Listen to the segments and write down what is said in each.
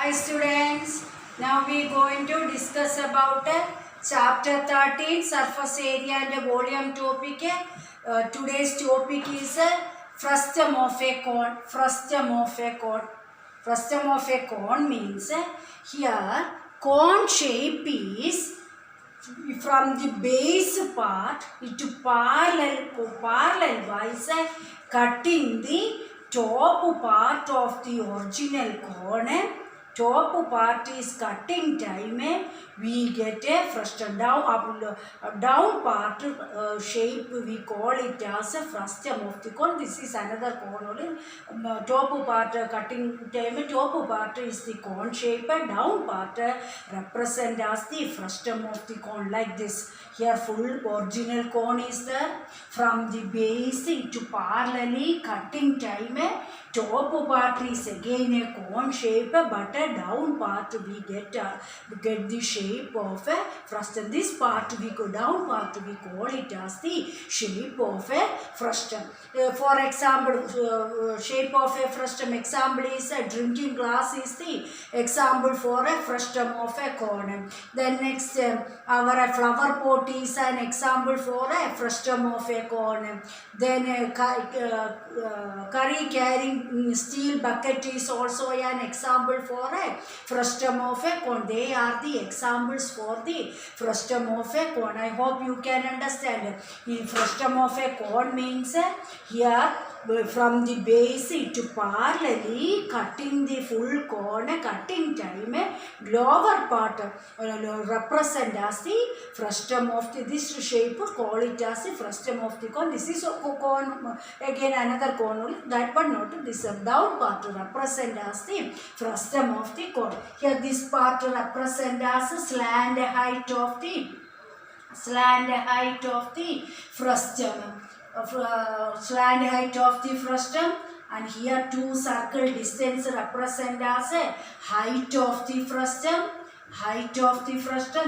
Hi students, now we are going to discuss about chapter 13 surface area and volume topic. Today's topic is frustum of a cone. Frustum of a cone. Frustum of a cone means here cone shape is from the base part to parallel wise cutting the top part of the original cone. Top part is cutting time, we get a frustum. Down part shape we call it as a frustum of the cone. This is another cone only. Top part cutting time, top part is the cone shape, down part represent as the frustum of the cone, like this. Here full original cone is there. From the base to parallelly cutting time, top part is again a cone shape, but a down part we get the shape of a frustum. This part we go down part we call it as the shape of a frustum. For example, shape of a frustum example is a drinking glass is the example for a frustum of a cone. Then next our flower pot is an example for a frustum of a cone. Then curry carrying steel bucket is also an example for a frustum of a cone. They are the examples for the frustum of a cone. I hope you can understand. The frustum of a cone means here from the base to parallelly cutting the full cone, cutting time, lower part represent as the frustum of this shape, call it as the frustum of the cone. This is a cone, again another cone, that one not, this down part represent as the frustum of the cone. Here this part represent as the slant height of the frustum. Slant height of the frustum, and here two circle distance represent as a height of the frustum.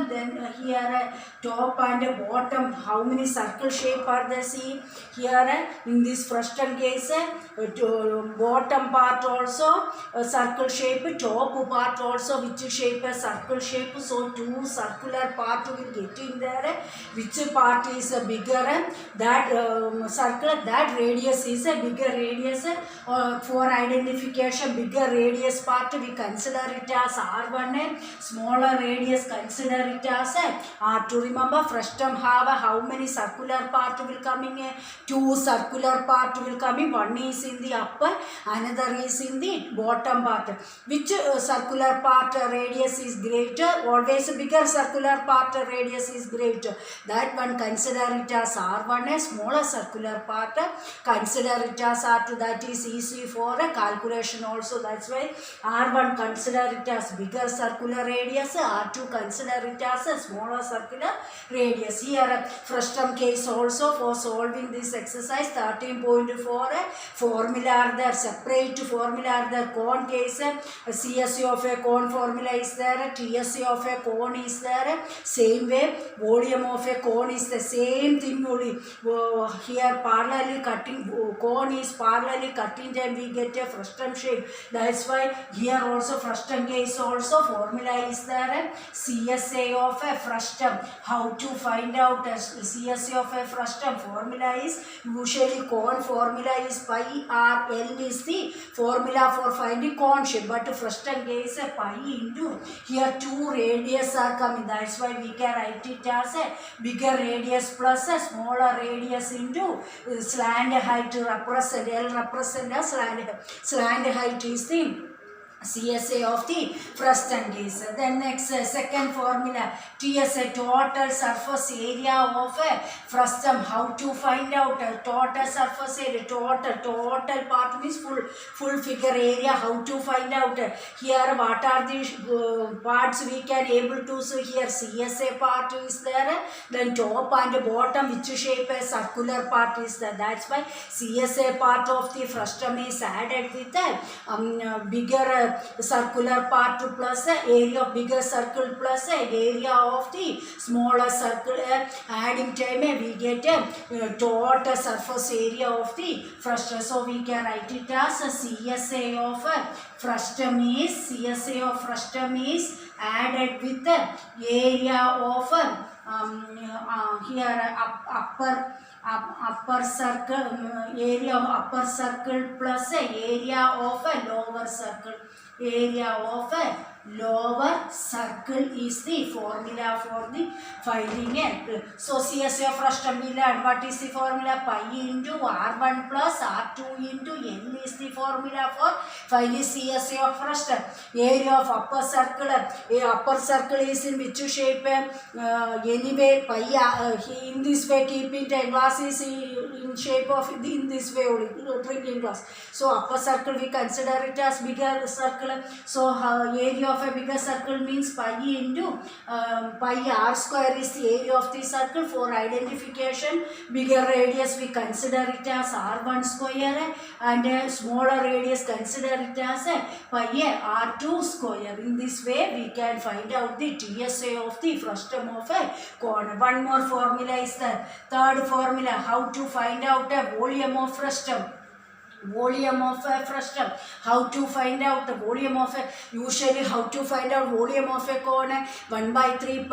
Then here top and bottom, how many circle shape are they see? Here in this frustum case, bottom part also circle shape, top part also which shape a circle shape. So two circular part will get in there. Which part is bigger? That circle, that radius is a bigger radius. For identification, bigger radius part we consider it as R1. Smaller radius consider it as R2. Remember, frustum have how many circular part will coming? Two circular part will coming. One is in the upper, another is in the bottom part. Which circular part radius is greater? Always bigger circular part radius is greater. That one consider it as R1. A smaller circular part consider it as R2. That is easy for a calculation also. That's why R1 consider it as bigger circular radius, R2 consider it as a smaller circular radius. Here frustum case also, for solving this exercise 13.4 formula are there, separate formula are there. Cone case, CSA of a cone formula is there, TSA of a cone is there. Same way volume of a cone is the same thing only. Here parallelly cutting cone is parallelly cutting time we get a frustum shape. That's why here also frustum case also formula is there. CSA of a frustum. How to find out CSA of a frustum? Formula is usually cone formula is pi r l is the formula for finding cone shape, but frustum case pi into here two radius are coming. That's why we can write it as a bigger radius plus a smaller radius into slant height represent. L represent as slant height is the CSA of the frustum case. Then next second formula, TSA, total surface area of a frustum. How to find out total surface area? Total part means full figure area. How to find out? Here what are the parts we can able to see? Here CSA part is there. Then top and bottom which shape a circular part is there. That's why CSA part of the frustum is added with a bigger circular part plus area of bigger circle plus area of the smaller circle. Adding time we get total surface area of the frustum. So we can write it as CSA of frustum is added with the area of here upper circle area of upper circle plus area of a lower circle. Area of a lower circle is the formula for the finding it. So CSA of frustum we learned what is the formula. Pi into R1 plus R2 into N is the formula for finding CSA of frustum. Area of upper circle is in which shape? Anyway, pi in this way keeping the glass is in shape of in this way only, drinking glass. So upper circle we consider it as bigger circle. So area of a bigger circle means pi into pi r square is the area of the circle. For identification, bigger radius we consider it as r1 square and smaller radius consider it as pi r2 square. In this way we can find out the TSA of the frustum of a cone. One more formula is the third formula, how to find out a volume of frustum. Volume of a frustum. How to find out the volume of a, usually how to find out volume of a cone? 1 by 3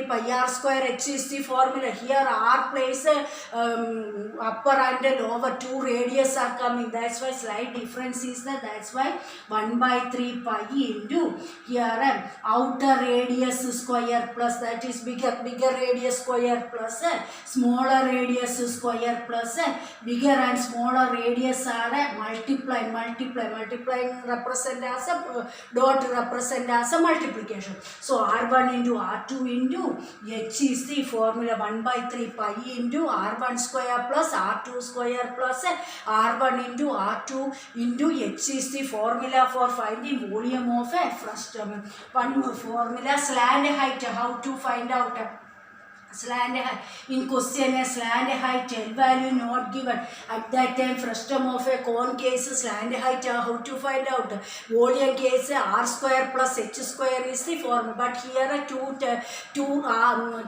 pi r square h is the formula. Here r place upper and lower two radius are coming. That's why slight difference is that. That's why 1 by 3 pi into here outer radius square plus that is bigger radius square plus smaller radius square plus bigger and smaller radius are multiplying represent as a dot represent as a multiplication. So r1 into r2 into h is the formula. 1 by 3 pi into r1 square plus r2 square plus r1 into r2 into h is the formula for finding volume of a frustum. One more formula, slant height. How to find out slant height? In question a slant height L value not given. At that time frustum of a cone case slant height how to find out? Volume case r square plus h square is the formula. But here two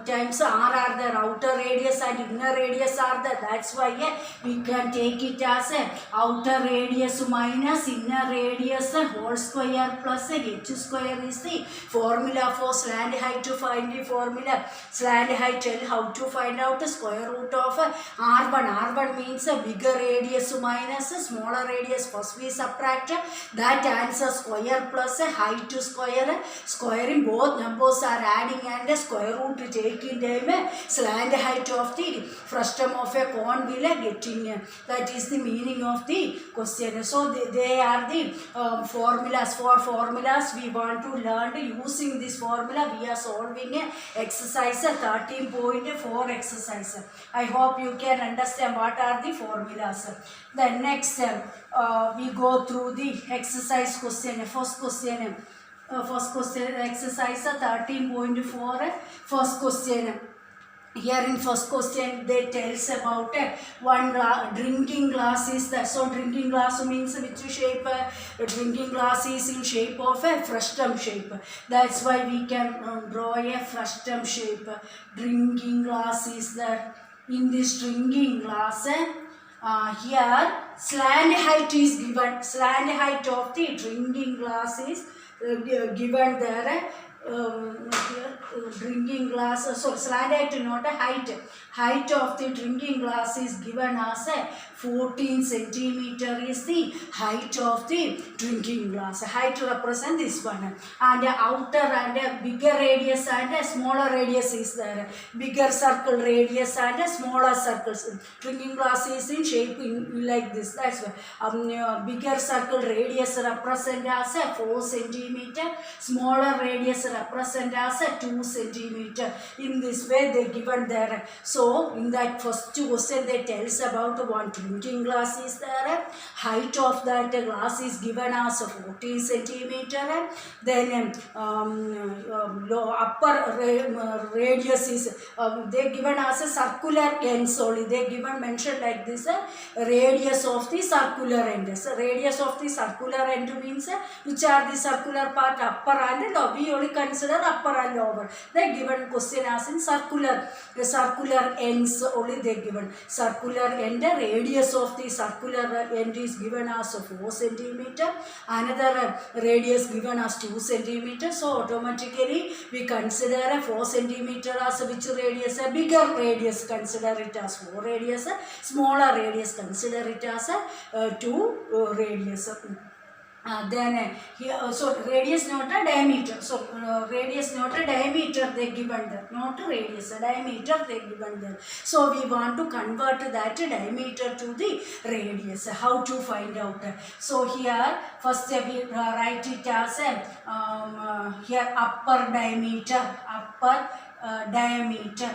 times r are there, outer radius and inner radius are there. That's why we can take it as outer radius minus inner radius whole square plus h square is the formula for slant height. To find the formula slant height L, how to find out the square root of r1. R1 means a bigger radius minus a smaller radius. First we subtract that answer square plus a height square. Squaring both numbers are adding and a square root taking them slant height of the frustum of a cone will getting. That is the meaning of the question. So they are the formulas. For formulas we want to learn using this formula. We are solving exercise 13.4 exercise. I hope you can understand what are the formulas. Then next we go through the exercise question. First question exercise 13.4. First question. Here in first question they tells about one drinking glass is that. So drinking glass means which shape? Drinking glass is in shape of a frustum shape. That's why we can draw a frustum shape. Drinking glass is that. In this drinking glass here slant height is given. Slant height of the drinking glass is given there. Drinking glass, so slant height not a height. Height of the drinking glass is given as 14 centimeter is the height of the drinking glass. Height represent this one. And outer and bigger radius and smaller radius is there. Bigger circle radius and smaller circles. Drinking glass is in shape like this. That's why bigger circle radius represent as 4 centimeter. Smaller radius represent as a 2 centimeter. In this way they given there. So in that first question they tells about one drinking glass is there. Height of that glass is given as 14 centimeter. Then upper radius is they given as a circular ends only. They given mentioned like this radius of the circular end. So radius of the circular end means which are the circular part, upper and lower. We only consider upper and lower. They given question as in circular ends only they given. Circular end, radius of the circular end is given as 4 centimeter. Another radius given as 2 centimeter. So automatically we consider a 4 centimeter as which radius? A bigger radius, consider it as 4 radius. Smaller radius, consider it as 2 radius. Then here so radius not a diameter. So radius not a diameter they given there, not a radius, a diameter they given there. So we want to convert that diameter to the radius. How to find out? So here first we write it as here upper diameter, upper diameter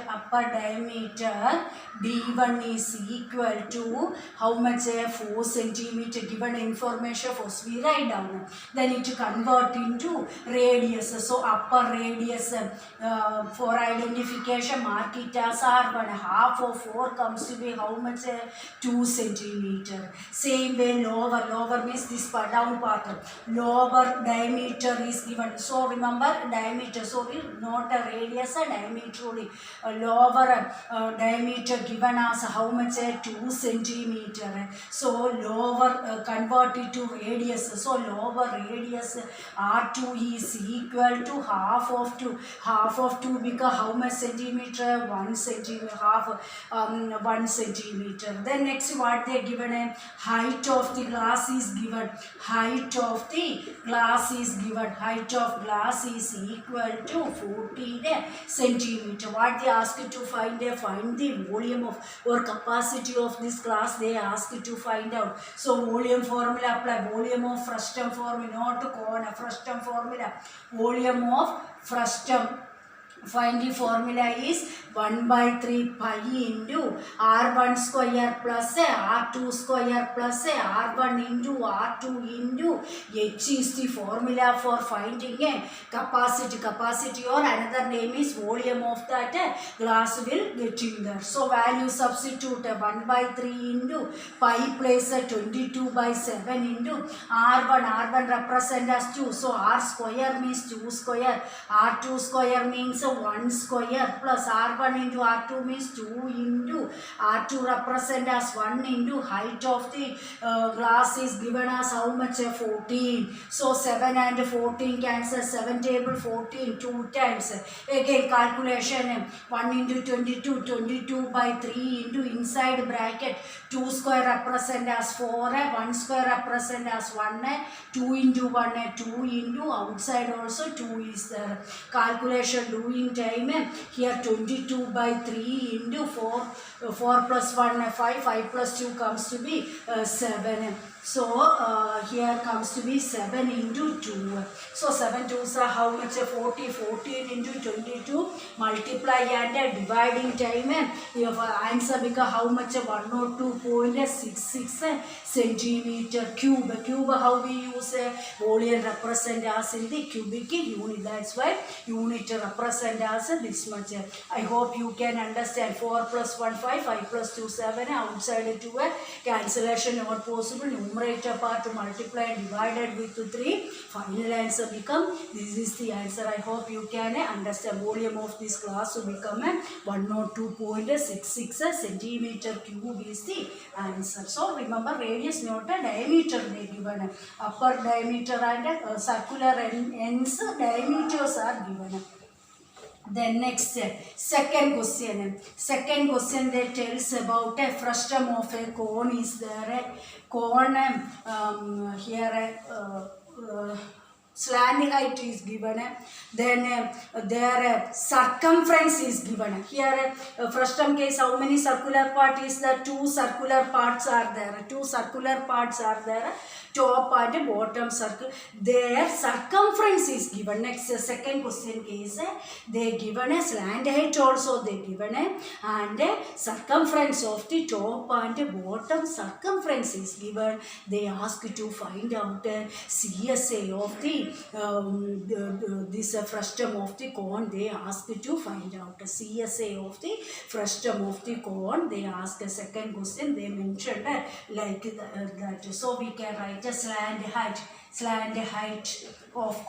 d1 is equal to how much? 4 centimeter. Given information first we write down, then it convert into radius. So upper radius for identification mark it as r1. Half of 4 comes to be how much? 2 centimeter. Same way lower means this down part, lower diameter is given. So remember diameter, so not a radius, a diameter only. Lower diameter given as how much? 2 centimeter. So lower convert it to radius. So lower radius r2 is equal to half of 2. Half of 2 become how much centimeter? 1 centimeter. Half 1 centimeter. Then next what they given? Height of the glass is given. Height of the glass is given. Height of glass is equal to 14 centimeter. What they ask you to find? Find the volume of or capacity of this glass. They ask you to find out. So volume formula apply. Volume of Frustum formula, not corner. Frustum formula. Volume of Frustum. Find the formula is 1 by 3 pi into r1 square plus r2 square plus r1 into r2 into h is the formula for finding a capacity. Capacity or another name is volume of that glass will get in there. So value substitute 1 by 3 into pi place 22 by 7 into r1 represent as 2. So r square means 2 square, r2 square means 1 square plus r1 into r2 means 2 into r2 represent as 1 into height of the glass is given as how much? 14. So 7 and 14 cancel. 7 table 14 2 times. Again calculation 1 into 22, 22 by 3 into inside bracket 2 square represent as 4, 1 square represent as 1, 2 into 1, 2 into outside also 2 is there. Calculation doing time here 22 by 3 into 4, 4 plus 1 5, 5 plus 2 comes to be 7. So here comes to be 7 into 2. So 7 2s are how much? 40. 14 into 22 multiply and dividing time. Your answer become how much? 102.66 centimeter cube. Cube how we use volume represent as in the cubic unit. That's why unit represent as this much. I hope you can understand. 4 plus 1 5, 5 plus 2 7. Outside 2 cancellation not possible. Numerator part multiply and divided with 3. Final answer become this is the answer. I hope you can understand. Volume of this glass will become 102.66 centimeter cube is the answer. So remember radius not a diameter they given. Upper diameter and circular ends diameters are given. Then next second question. Second question that tells about a frustum of a cone is there. Cone here slant height is given. Then their circumference is given. Here frustum case how many circular part is there? 2 circular parts are there. 2 circular parts are there. top and bottom circle, their circumference is given. Next second question case, they given a slant height also, they given a and a circumference of the top and bottom circumference is given. They ask to find out CSA of this frustum of the cone. They ask to find out CSA of the frustum of the cone. They ask a second question, they mentioned like that. So we can write a slant height of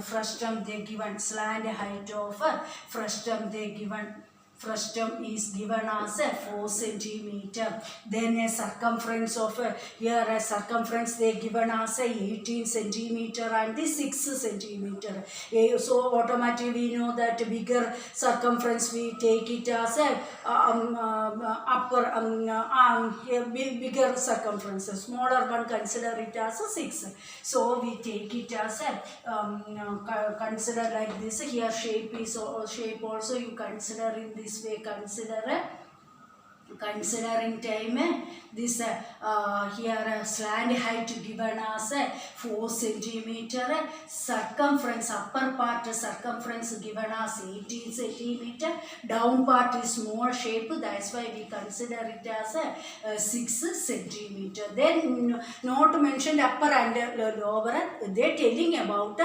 frustum they given, slant height of frustum they given. Frustum is given as a 4 centimeter. Then a circumference of here a circumference they given as a 18 centimeter and the 6 centimeter. So automatically we know that bigger circumference we take it as a bigger circumference. Smaller one consider it as a 6. So we take it as a consider like this. Here shape also you consider in this way, considering time this here slant height given as 4 centimeter, circumference upper part circumference given as 18 centimeter, down part is small shape, that's why we consider it as 6 centimeter. Then not mentioned upper and lower, they telling about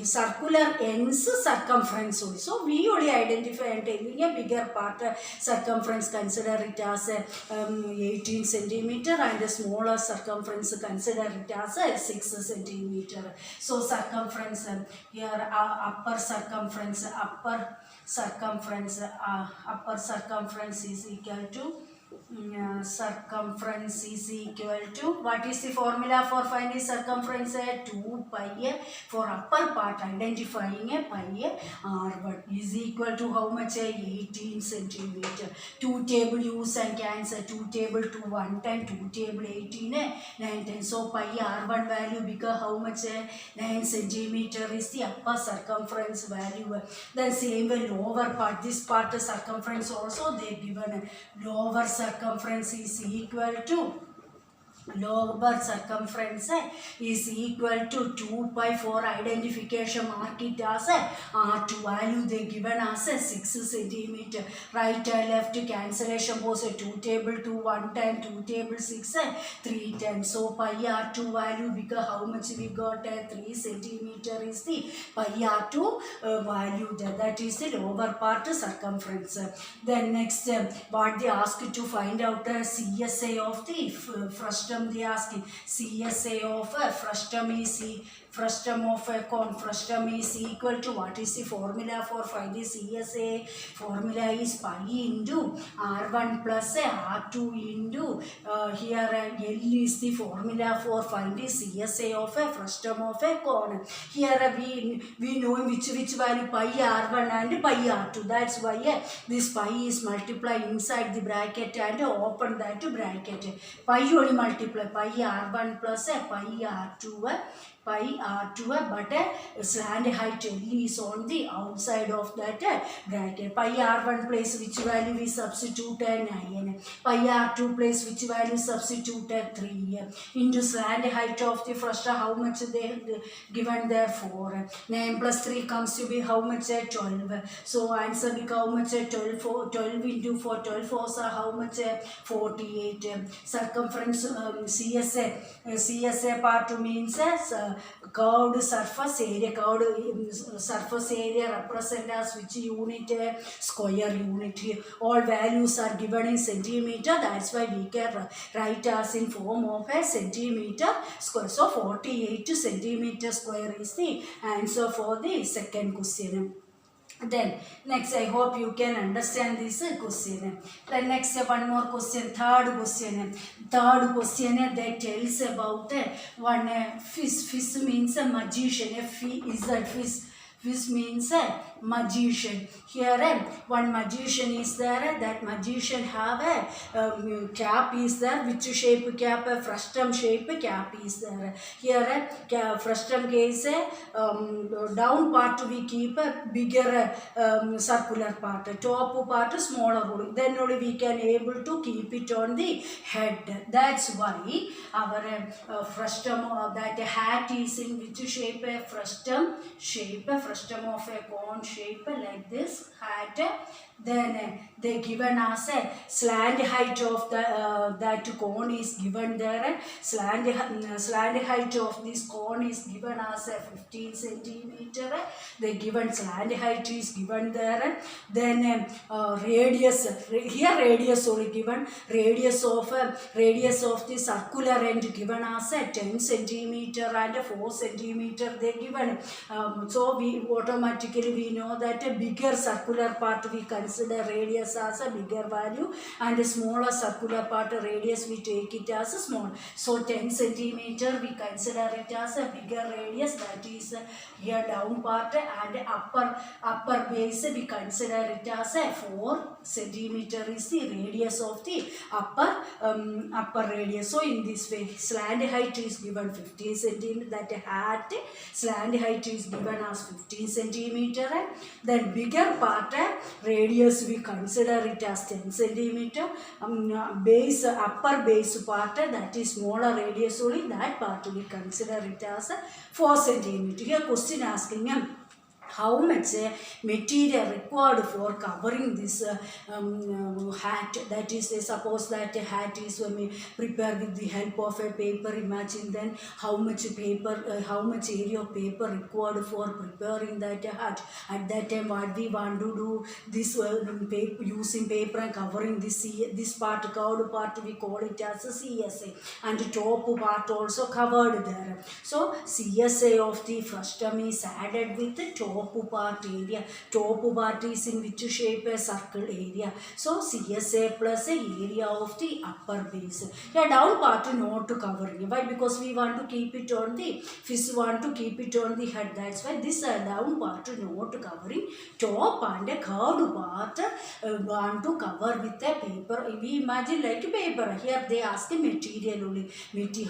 circular ends circumference only. So we only identify and telling a bigger part circumference, consider it as 18 centimeter and a smaller circumference consider it as 6 centimeter. So circumference here upper circumference is equal to circumference is equal to, what is the formula for finding circumference? 2 pi for upper part, identifying a pi r1 is equal to how much? 18 centimeter. 2 table use and cancel, 2 table to 1 10, 2 table 18 9 10. So pi r1 value become how much? 9 centimeter is the upper circumference value. Then same way lower part, this part circumference also they given lower circumference is equal to lower circumference is equal to 2 pi for identification, mark it as R2 value they given as 6 centimeter. Right and left cancellation pose 2 table to 1 10, 2 table 6 3 10. So pi R2 value because how much we got? 3 centimeter is the pi R2 value, that is the lower part circumference. Then next what they ask to find out CSA of the frustum. They asking CSA of frustum of a cone. Frustum is equal to, what is the formula for finding CSA? Formula is pi into R1 plus R2 into here L is the formula for finding CSA of a frustum of a cone. Here we know which value, pi R1 and pi R2. That's why this pi is multiplied inside the bracket and open that bracket. Pi only multiply pi R1 plus pi R2. But slant height L is on the outside of that bracket. Pi R1 place which value we substitute 9. Pi R2 place which value substitute 3. Into slant height of the frustum, how much they given there? 4. 9 plus 3 comes to be how much? 12. So answer become how much? 12 into 4. 12 4s are how much? 48. Circumference CSA part means curved surface area. Curved surface area represent as which unit? Square unit. All values are given in centimeter, that's why we can write as in form of a centimeter square. So 48 centimeter square is the answer for the second question. Then next, I hope you can understand this question. Then next one more question, third question that tells about one fish. Fish means a magician. Fish Fish means a magician. Here one magician is there. That magician have a cap is there. Which shape cap? A frustum shape cap is there. Here frustum case down part we keep a bigger circular part. Top part smaller. Then only we can able to keep it on the head. That's why our frustum that hat is in which shape? A frustum shape. A frustum of a cone shape like this hat. Then they given us a slant height of the that cone is given there. Slant height of this cone is given as a 15 centimeter. They given slant height is given there. Then radius, here radius only given. Radius of the circular end given as a 10 centimeter and 4 centimeter they given. So we automatically we know that a bigger circular part we consider radius as a bigger value, and a smaller circular part radius we take it as a small. So 10 centimeter we consider it as a bigger radius, that is here down part, and upper base we consider it as a 4 centimeter is the radius of the upper radius. So in this way slant height is given 15 centimeter, that hat slant height is given as 15 centimeter. Then bigger part radius we consider it as 10 centimeter. Base upper base part that is smaller radius only, that part we consider it as 4 centimeter. Here question asking how much material required for covering this hat. That is, suppose that a hat is prepared with the help of a paper. Imagine then how much paper, how much area of paper required for preparing that hat. At that time, what we want to do, this paper, using paper and covering this part, curved part, we call it as a CSA, and the top part also covered there. So CSA of the frustum is added with the top part area. Top part is in which shape? A circle area. So CSA plus area of the upper base. Yeah, down part not to covering. Why? Because we want to keep it on the fish, want to keep it on the head. That's why this down part not covering. Top and a curved part want to cover with a paper. We imagine like a paper. Here they ask the material only.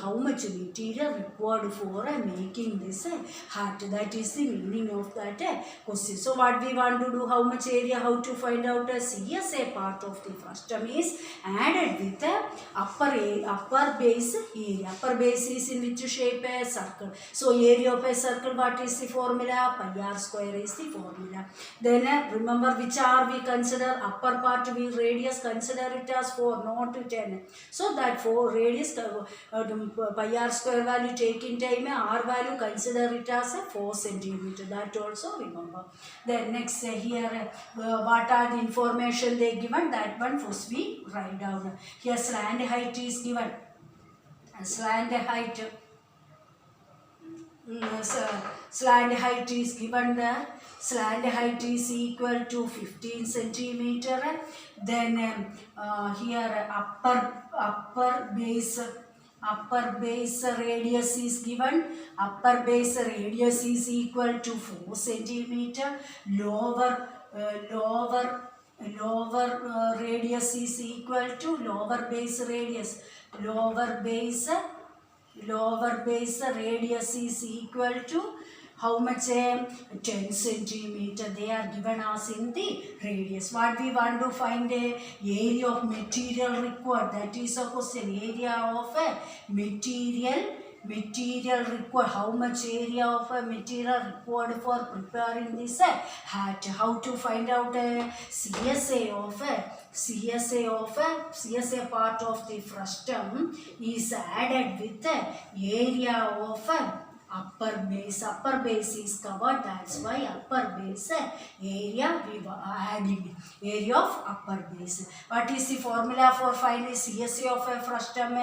How much material required for making this hat? That is the meaning of that question. So what we want to do, how much area, how to find out? A CSA part of the frustum is added with the upper base area. Upper base is in which shape? A circle. So area of a circle, what is the formula? Pi r square is the formula. Then remember which r we consider? Upper part we radius consider it as 4, not 10. So that 4 radius pi r square value take in time, r value consider it as a 4 centimeter. That also remember. Then next here what are the information they given, that one first we write down. Here slant height is given. Slant height slant height is given there. Slant height is equal to 15 centimeter. Then here upper base radius is given. Upper base radius is equal to 4 centimeter. Lower radius is equal to lower base radius. Lower base radius is equal to how much? 10 centimeter. They are given us in the radius. What we want to find? Area of material required. That is a question. Area of a material required. How much area of a material required for preparing this hat? How to find out CSA part of the frustum is added with the area of upper base. Upper base is covered, that's why upper base area we were adding. Area of upper base. What is the formula for finding CSA of a frustum?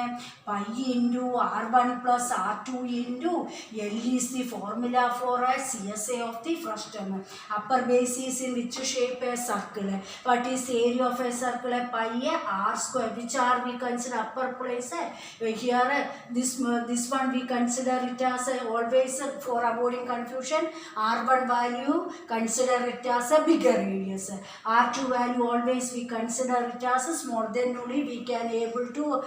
Pi into R1 plus R2 into L is the formula for a CSA of the frustum. Upper base is in which shape? A circle. What is the area of a circle? Pi R square. Which R we consider upper place? Here this one we consider it as all always, for avoiding confusion, R1 value consider it as a bigger radius. R2 value always we consider it as a small, then only we can able to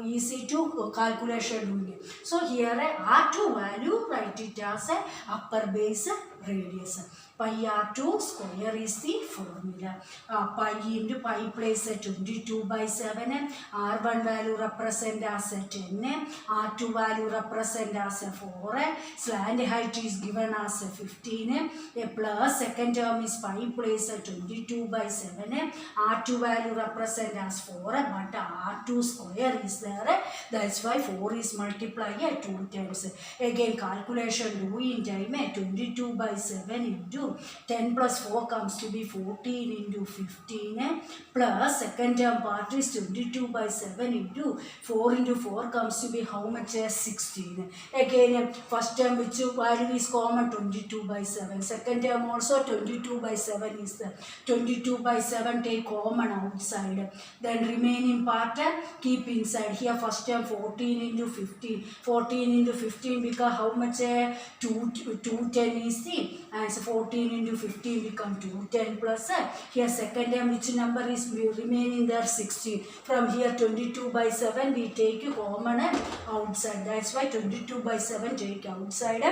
easy to calculation doing it. So here R2 value write it as a upper base radius. Pi R2 square is the formula. Pi into pi place 22 by 7. R1 value represent as a 10. R2 value represent as a 4. Slant height is given as a 15. A plus second term is pi place 22 by 7. R2 value represent as 4. But R2 square is there. That's why 4 is multiplied 2 times. Again calculation do in time 22 by 7 into 10 plus 4 comes to be 14 into 15 plus second term part is 22 by 7 into 4 into 4 comes to be how much? 16. Again first term which value is common 22 by 7. Second term also 22 by 7 is there. 22 by 7 take common outside. Then remaining part keep inside. Here first term 14 into 15. 14 into 15 become how much? 210 is the answer. 14 into 15 become 210 plus here second term which number is remaining there? 16. From here 22 by 7 we take a common outside. That's why 22 by 7 take outside.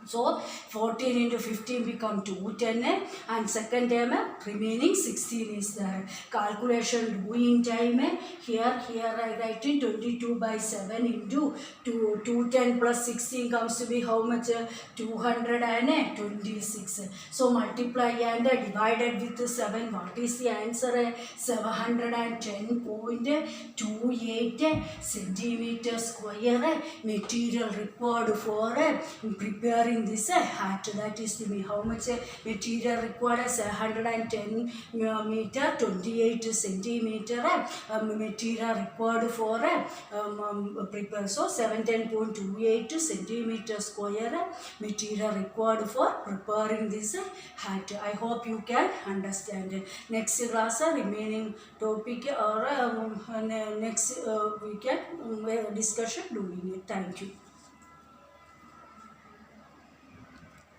So 14 into 15 become 210 and second term remaining 16 is there. Calculation doing time here I write it 22 by 7 into 210 plus 16 comes to be how much? 226. So multiply and divided with 7. What is the answer? 710.28 centimeter square material required for preparing this hat. That is the how much material required? 710 meter 28 centimeter material required for prepare. So 710.28 centimeter square material required for preparing this hat. I hope you can understand. Next class remaining topic or next we can discussion doing it. Thank you.